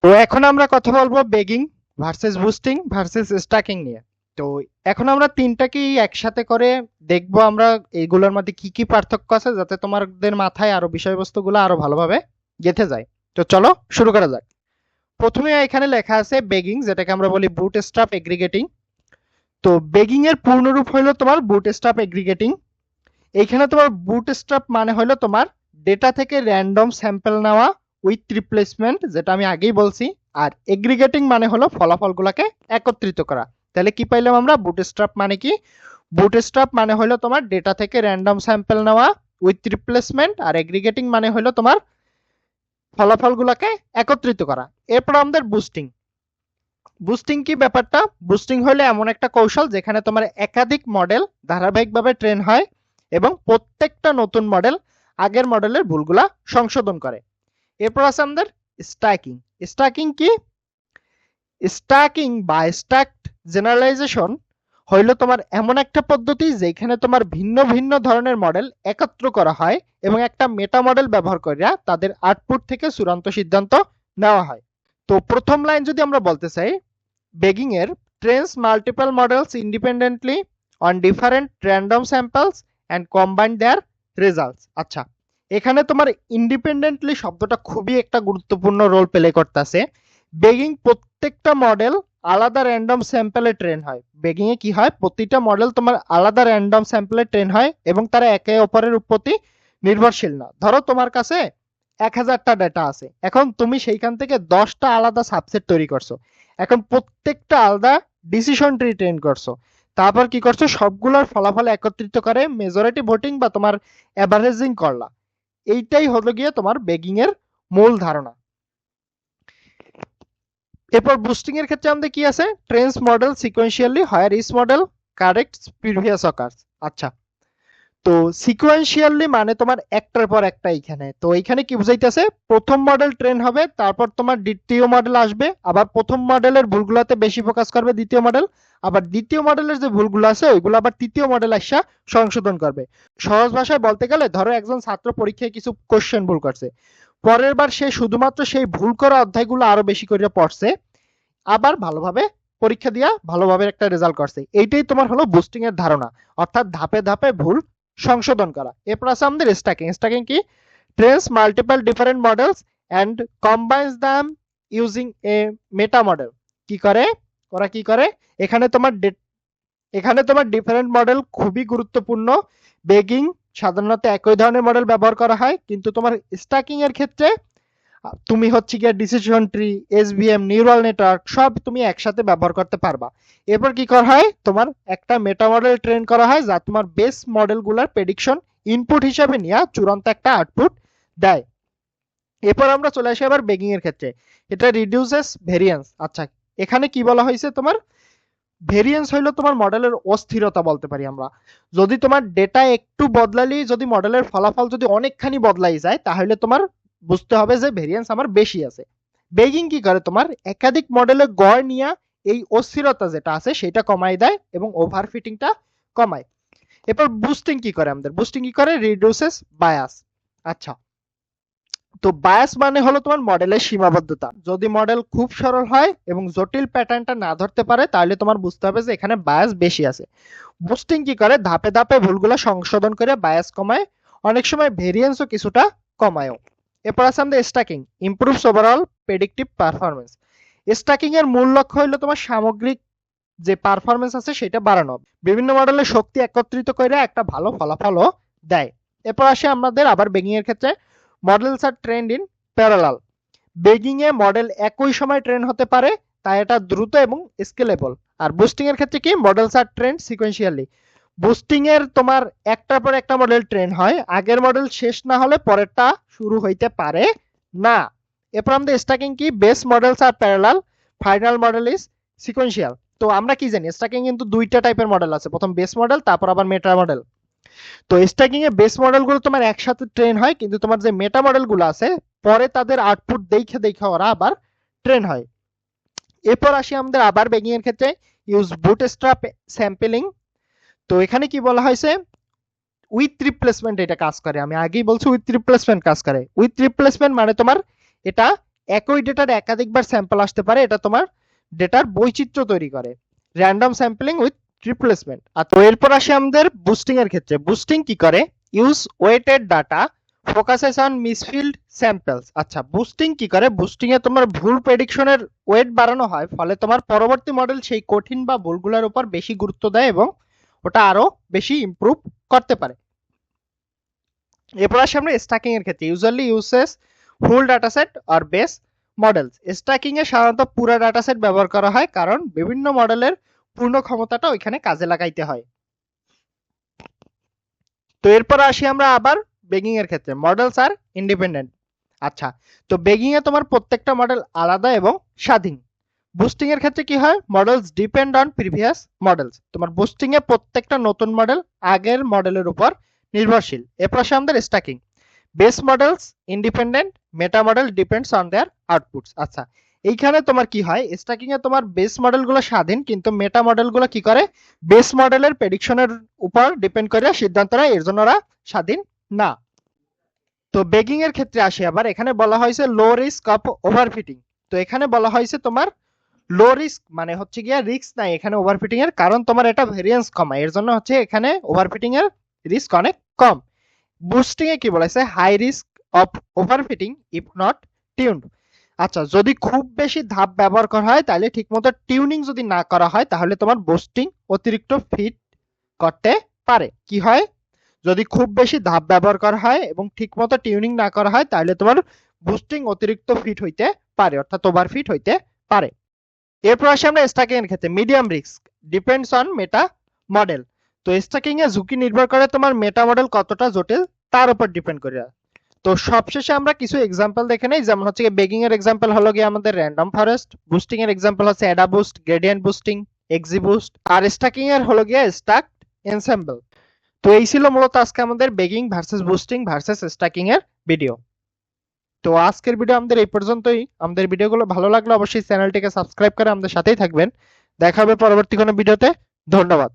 তো এখন আমরা কথা বলবো begging versus boosting versus stacking নিয়ে। তো এখন আমরা তিনটাকেই একসাথে করে দেখবো আমরা এইগুলোর মধ্যে কি কি পার্থক্য আছে, যাতে তোমাদের মাথায় আরো বিষয়বস্তুগুলো আরো ভালোভাবে গেঁথে যায়। তো চলো শুরু করা যাক। প্রথমে এখানে লেখা আছে বেগিং, যেটাকে আমরা বলি বুটস্ট্র্যাপ এগ্রিগেটিং। তো বেগিং এর পূর্ণরূপ হলো তোমার বুটস্ট্র্যাপ এগ্রিগেটিং। এইখানে তোমার বুটস্ট্র্যাপ মানে হলো তোমার ডেটা থেকে র্যান্ডম স্যাম্পল নেওয়া উইথ রিপ্লেসমেন্ট, যেটা আমি আগেই বলছি। আর এগ্রিগেটিং মানে হলো ফলাফলগুলোকে একত্রিত করা। তাহলে কি পাইলাম আমরা? বুটস্ট্র্যাপ মানে কি? বুটস্ট্র্যাপ মানে হলো তোমার ডেটা থেকে র্যান্ডম স্যাম্পল নেওয়া উইথ রিপ্লেসমেন্ট, আর এগ্রিগেটিং মানে হলো তোমার ফলাফলগুলোকে একত্রিত করা। এরপর আমাদের বুস্টিং। বুস্টিং কি ব্যাপারটা? বুস্টিং হলো এমন একটা কৌশল যেখানে তোমার একাধিক মডেল ধারাবাহিকভাবে ট্রেন হয় এবং প্রত্যেকটা নতুন মডেল আগের মডেলের ভুলগুলা সংশোধন করে। এরপর আছে আমাদের স্ট্যাকিং। স্ট্যাকিং কি? স্ট্যাকিং বা স্ট্যাকড জেনারেলাইজেশন হইল তোমার এমন একটা পদ্ধতি যেখানে তোমার ভিন্ন ভিন্ন ধরনের মডেল একত্র করা হয় এবং একটা মেটা মডেল ব্যবহার করিয়া তাদের আউটপুট থেকে চূড়ান্ত সিদ্ধান্ত নেওয়া হয়। তো প্রথম লাইন যদি আমরা বলতে চাই, বেগিং এর trains multiple models independently on different random samples and combine their results. আচ্ছা, এখানে তোমার ইন্ডিপেন্ডেন্টলি শব্দটা খুবই একটা গুরুত্বপূর্ণ রোল প্লে করতেছে। বেগিং প্রত্যেকটা মডেল আলাদা র্যান্ডম স্যাম্পলে ট্রেন হয়। বেগিং এ কি হয়? প্রতিটা মডেল তোমার আলাদা র্যান্ডম স্যাম্পলে ট্রেন হয় এবং তারা একে অপরের প্রতি নির্ভরশীল না। ধরো তোমার কাছে 1000টা ডেটা আছে, এখন তুমি সেইখান থেকে 10টা আলাদা সাবসেট তৈরি করছো। এখন প্রত্যেকটা আলাদা ডিসিশন ট্রি ট্রেন করছো। তারপর কি করছো? সবগুলোর ফলাফল একত্রিত করে মেজরিটি ভোটিং বা তোমার অ্যাভারেজিং করলা। এইটাই হলো গিয়ে তোমার বেগিং এর মূল ধারণা। এরপর বুস্টিং এর ক্ষেত্রে আমাদের কি আছে? Trains model sequentially higher each model correct previous occurs. আচ্ছা, তো সিকোয়েন্সিয়ালি মানে তোমার একটার পর একটা। এইখানে তো এইখানে কি বুঝাইতেছে? প্রথম মডেল ট্রেন হবে, তারপর তোমার দ্বিতীয় মডেল আসবে, আবার প্রথম মডেলের ভুলগুলোতে বেশি ফোকাস করবে দ্বিতীয় মডেল, আবার দ্বিতীয় মডেলের যে ভুলগুলো আছে ওইগুলো আবার তৃতীয় মডেল আসা সংশোধন করবে। সহজ ভাষায় বলতে গেলে ধরো একজন ছাত্র পরীক্ষায় কিছু কোশ্চেন ভুল করছে, পরের বার সে শুধুমাত্র সেই ভুল করা অধ্যায়গুলো আরো বেশি করে পড়ছে, আবার ভালোভাবে পরীক্ষা দিয়া ভালোভাবে একটা রেজাল্ট করছে। এইটাই তোমার হলো বুস্টিং এর ধারণা, অর্থাৎ ধাপে ধাপে ভুল সংশোধন করা। এরপর আছে আমাদের স্ট্যাকিং। স্ট্যাকিং কি? Trains multiple different models and combines them using a meta model. কি করে ওরা? কি করে? এখানে তোমার এখানে তোমার ডিফারেন্ট মডেল খুবই গুরুত্বপূর্ণ। বেগিং সাধারণত একই ধরনের মডেল ব্যবহার করা হয়, কিন্তু তোমার স্ট্যাকিং এর ক্ষেত্রে তুমি হচ্ছে গিয়ে ডিসিশন ট্রি, এসভিএম, নিউরাল নেটওয়ার্ক সব তুমি একসাথে ব্যবহার করতে পারবা। এরপর কি করা হয়? তোমার একটা মেটা মডেল ট্রেন করা হয় যা তোমার বেস মডেলগুলোর প্রেডিকশন ইনপুট হিসাবে নিয়ে চূড়ান্ত একটা আউটপুট দেয়। এরপর আমরা চলে আসি আবার বেগিং এর ক্ষেত্রে। এটা রিডিউসেস ভেরিয়েন্স। আচ্ছা, এখানে কি বলা হয়েছে? তোমার ভেরিয়েন্স হইলো তোমার মডেলের অস্থিরতা বলতে পারি আমরা। যদি তোমার ডেটা একটু বদলালেই যদি মডেলের ফলাফল যদি অনেকখানি বদলাই যায়, তাহলে তোমার বুঝতে হবে যে ভেরিয়েন্স আমার বেশি আছে। বেগিং কি করে? তোমার একাধিক মডেলের গড় নিয়ে এই অস্থিরতা যেটা আছে সেটা কমাই দেয় এবং ওভারফিটিংটা কমায়। এরপর বুস্টিং কি করে? আমাদের বুস্টিং কি করে? Reduces bias. আচ্ছা, তো বায়াস মানে হলো তোমার মডেলের সীমাবদ্ধতা। যদি মডেল খুব সরল হয় এবং জটিল প্যাটার্নটা না ধরতে পারে, তাহলে তোমার বুঝতে হবে যে এখানে বায়াস বেশি আছে। বুস্টিং কি করে? ধাপে ধাপে ভুলগুলো সংশোধন করে বায়াস কমায়, অনেক সময় ভেরিয়েন্সও কিছুটা কমায়ও। এরপর আছে আমাদের stacking. Improves overall predictive performance. Stacking এর মূল লক্ষ্য হলো তোমার সামগ্রিক যে পারফরমেন্স আছে সেটা বাড়ানো, বিভিন্ন মডেলের শক্তি একত্রিত করে একটা ভালো ফলাফলও দেয়। এরপর আসে আমাদের আবার বেগিং এর ক্ষেত্রে models are trained in parallel. Bagging এ মডেল একই সময় ট্রেন হতে পারে, তাই এটা দ্রুত এবং স্কেলেবল। আর বুস্টিং এর ক্ষেত্রে কি? Models are trend sequentially. Boosting এর তোমার একটার পর একটা মডেল ট্রেন হয়, আগের মডেল শেষ না হলে পরেরটা শুরু হইতে পারে না। এরপর আমাদের স্ট্যাকিং কি? Base models are parallel, final model is sequential. তো আমরা কি জানি? স্ট্যাকিং কিন্তু দুইটা টাইপের মডেল আছে, প্রথম বেস মডেল, তারপর আবার মেটা মডেল। তো স্ট্যাকিং এ বেস মডেলগুলো তোমার একসাথে ট্রেন হয়, কিন্তু তোমার যে মেটা মডেলগুলো আছে পরে তাদের আউটপুট দেখে দেখে ওরা আবার ট্রেন হয়। এরপর আসি আমাদের আবার বেগিং এর ক্ষেত্রে ইউজ বুটস্ট্র্যাপ স্যাম্পলিং। তো এখানে কি বলা হয়েছে? উইথ রিপ্লেসমেন্ট এটা কাজ করে। আমি আগেই বলছি উইথ রিপ্লেসমেন্ট কাজ করে। উইথ রিপ্লেসমেন্ট মানে তোমার এটা একই ডেটার একাধিকবার স্যাম্পল আসতে পারে, এটা তোমার ডেটার বৈচিত্র্য তৈরি করে। Random sampling with replacement. আর তো এরপর আসি আমাদের বুস্টিং এর ক্ষেত্রে। বুস্টিং কি করে? Use weighted data focuses on misfiled samples. আচ্ছা, বুস্টিং কি করে? বুস্টিং এ তোমার ভুল প্রেডিকশনের ওয়েট বাড়ানো হয়, ফলে তোমার পরবর্তী মডেল সেই কঠিন বা ভুলগুলোর উপর বেশি গুরুত্ব দেয় এবং ওটা আরো বেশি ইমপ্রুভ করতে পারে। এরপর আসি আমরা স্ট্যাকিং এর ক্ষেত্রে। Usually uses full dataset or base models. Stacking এ সাধারণত পুরো ডাটাসেট ব্যবহার করা হয়, কারণ বিভিন্ন মডেলের পূর্ণ ক্ষমতাটা ওইখানে কাজে লাগাইতে হয়। তো এরপর আসি আমরা আবার বেগিং এর ক্ষেত্রে। মডেলস আর ইন্ডিপেন্ডেন্ট। আচ্ছা, তো বেগিং এ তোমার প্রত্যেকটা মডেল আলাদা এবং স্বাধীন। বুস্টিং এর ক্ষেত্রে কি হয়? Models depend on previous models. তোমার বুস্টিং এ প্রত্যেকটা নতুন মডেল আগের মডেলের উপর নির্ভরশীল। এরপর আসে আমাদের stacking. Base models independent, meta model depends on their outputs. আচ্ছা, এইখানে তোমার কি হয়? স্ট্যাকিং এ তোমার বেস মডেলগুলো স্বাধীন, কিন্তু মেটা মডেলগুলো কি করে? বেস মডেলের প্রেডিকশনের উপর ডিপেন্ড করে সিদ্ধান্ত নেয়, এর জন্য ওরা স্বাধীন না। তো বেগিং এর ক্ষেত্রে আসি আবার। এখানে বলা হয়েছে লো রিস্ক অফ ওভারফিটিং। তো এখানে বলা হয়েছে তোমার লো রিস্ক মানে হচ্ছে গিয়া রিস্ক নাই এখানে ওভারফিটিং এর, কারণ তোমার এটা ভেরিয়েন্স কমায়, এর জন্য হচ্ছে এখানে ওভারফিটিং এর রিস্ক অনেক কম। বুস্টিং এ কি বলেছে? High risk of overfitting if not tuned. আচ্ছা, যদি খুব বেশি ধাপ ব্যবহার করা হয়, তাহলে ঠিকমতো টিউনিং যদি না করা হয়, তাহলে তোমার বুস্টিং অতিরিক্ত ফিট করতে পারে। কি হয়? যদি খুব বেশি ধাপ ব্যবহার করা হয় এবং ঠিকমতো টিউনিং না করা হয়, তাহলে তোমার বুস্টিং অতিরিক্ত ফিট হইতে পারে, অর্থাৎ ওভার ফিট হইতে পারে। এরপর আসি আমরা স্ট্যাকিং এর ক্ষেত্রে। Medium risk depends on meta model. তো স্ট্যাকিং এ ঝুঁকি নির্ভর করে তোমার মেটা মডেল কতটা জটিল তার উপর ডিপেন্ড করে। তো সবশেষে আমরা কিছু এক্সাম্পল দেখে নেই। যেমন হচ্ছে বেগিং এর এক্সাম্পল হলো গিয়ে আমাদের র্যান্ডম ফরেস্ট, বুস্টিং এর এক্সাম্পল হচ্ছে AdaBoost, gradient boosting, XGBoost, আর স্ট্যাকিং এর হলো গিয়ে স্ট্যাকড এনসেম্বল। তো এই ছিল মূলত আজকে আমাদের begging versus boosting versus stacking এর ভিডিও। তো আজকের ভিডিও আমাদের এই পর্যন্তই। আমাদের ভিডিওগুলো ভালো লাগলে অবশ্যই চ্যানেলটিকে সাবস্ক্রাইব করে আমাদের সাথেই থাকবেন। দেখা হবে পরবর্তী কোনো ভিডিওতে। ধন্যবাদ।